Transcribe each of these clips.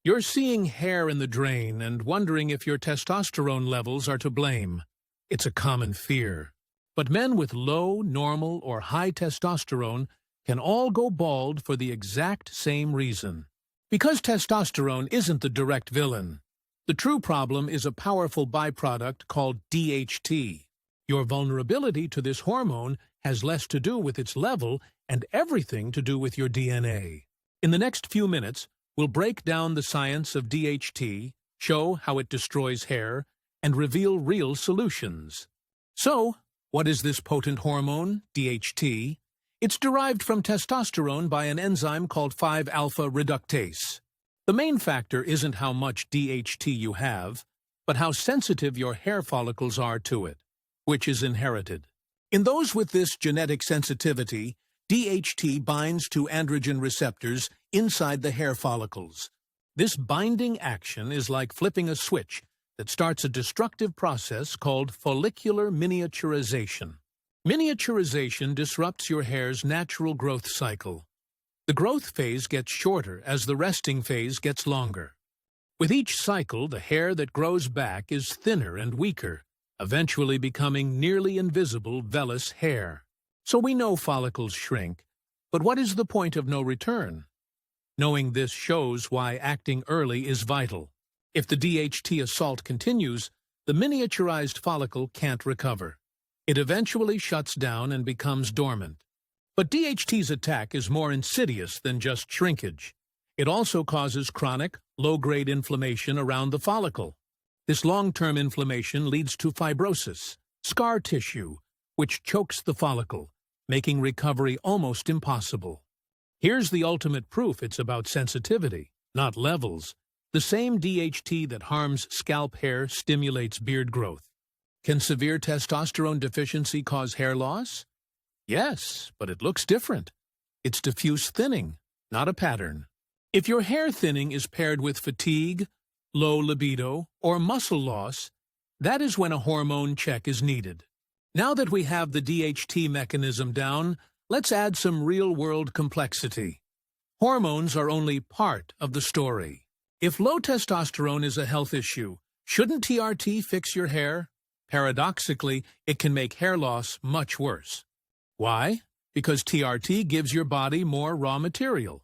You're seeing hair in the drain and wondering if your testosterone levels are to blame. It's a common fear. But men with low, normal, or high testosterone can all go bald for the exact same reason. Because testosterone isn't the direct villain. The true problem is a powerful byproduct called DHT. Your vulnerability to this hormone has less to do with its level and everything to do with your DNA. In the next few minutes, we'll break down the science of DHT, show how it destroys hair, and reveal real solutions. So, what is this potent hormone, DHT? It's derived from testosterone by an enzyme called 5-alpha reductase. The main factor isn't how much DHT you have, but how sensitive your hair follicles are to it, which is inherited. In those with this genetic sensitivity, DHT binds to androgen receptors inside the hair follicles. This binding action is like flipping a switch that starts a destructive process called follicular miniaturization. Miniaturization disrupts your hair's natural growth cycle. The growth phase gets shorter as the resting phase gets longer. With each cycle, the hair that grows back is thinner and weaker, eventually becoming nearly invisible vellus hair. So we know follicles shrink, but what is the point of no return? Knowing this shows why acting early is vital. If the DHT assault continues, the miniaturized follicle can't recover. It eventually shuts down and becomes dormant. But DHT's attack is more insidious than just shrinkage. It also causes chronic, low-grade inflammation around the follicle. This long-term inflammation leads to fibrosis, scar tissue, which chokes the follicle, making recovery almost impossible. Here's the ultimate proof it's about sensitivity, not levels. The same DHT that harms scalp hair stimulates beard growth. Can severe testosterone deficiency cause hair loss? Yes, but it looks different. It's diffuse thinning, not a pattern. If your hair thinning is paired with fatigue, low libido, or muscle loss, that is when a hormone check is needed. Now that we have the DHT mechanism down, let's add some real-world complexity. Hormones are only part of the story. If low testosterone is a health issue, shouldn't TRT fix your hair? Paradoxically, it can make hair loss much worse. Why? Because TRT gives your body more raw material.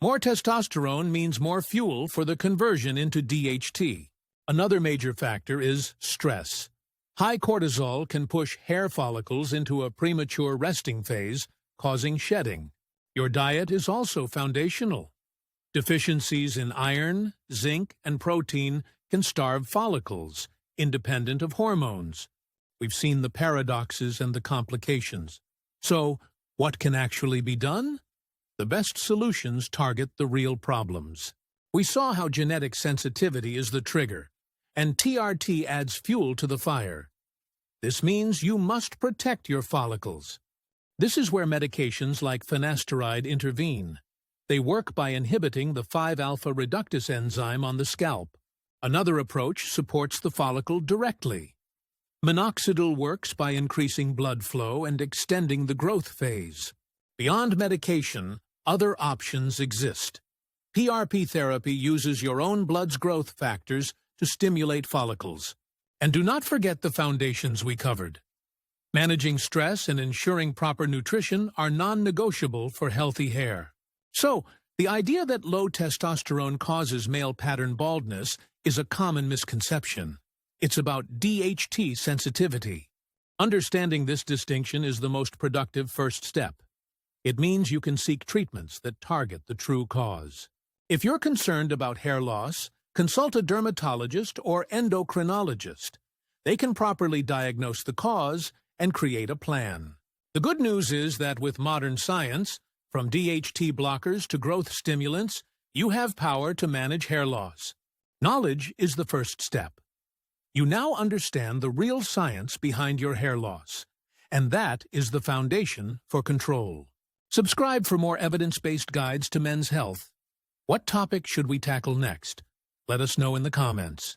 More testosterone means more fuel for the conversion into DHT. Another major factor is stress. High cortisol can push hair follicles into a premature resting phase, causing shedding. Your diet is also foundational. Deficiencies in iron, zinc, and protein can starve follicles, independent of hormones. We've seen the paradoxes and the complications. So, what can actually be done? The best solutions target the real problems. We saw how genetic sensitivity is the trigger, and TRT adds fuel to the fire. This means you must protect your follicles. This is where medications like finasteride intervene. They work by inhibiting the 5-alpha reductase enzyme on the scalp. Another approach supports the follicle directly. Minoxidil works by increasing blood flow and extending the growth phase. Beyond medication, other options exist. PRP therapy uses your own blood's growth factors to stimulate follicles. And do not forget the foundations we covered. Managing stress and ensuring proper nutrition are non-negotiable for healthy hair. So, the idea that low testosterone causes male pattern baldness is a common misconception. It's about DHT sensitivity. Understanding this distinction is the most productive first step. It means you can seek treatments that target the true cause. If you're concerned about hair loss, consult a dermatologist or endocrinologist. They can properly diagnose the cause and create a plan. The good news is that with modern science, from DHT blockers to growth stimulants, you have power to manage hair loss. Knowledge is the first step. You now understand the real science behind your hair loss, and that is the foundation for control. Subscribe for more evidence-based guides to men's health. What topic should we tackle next? Let us know in the comments.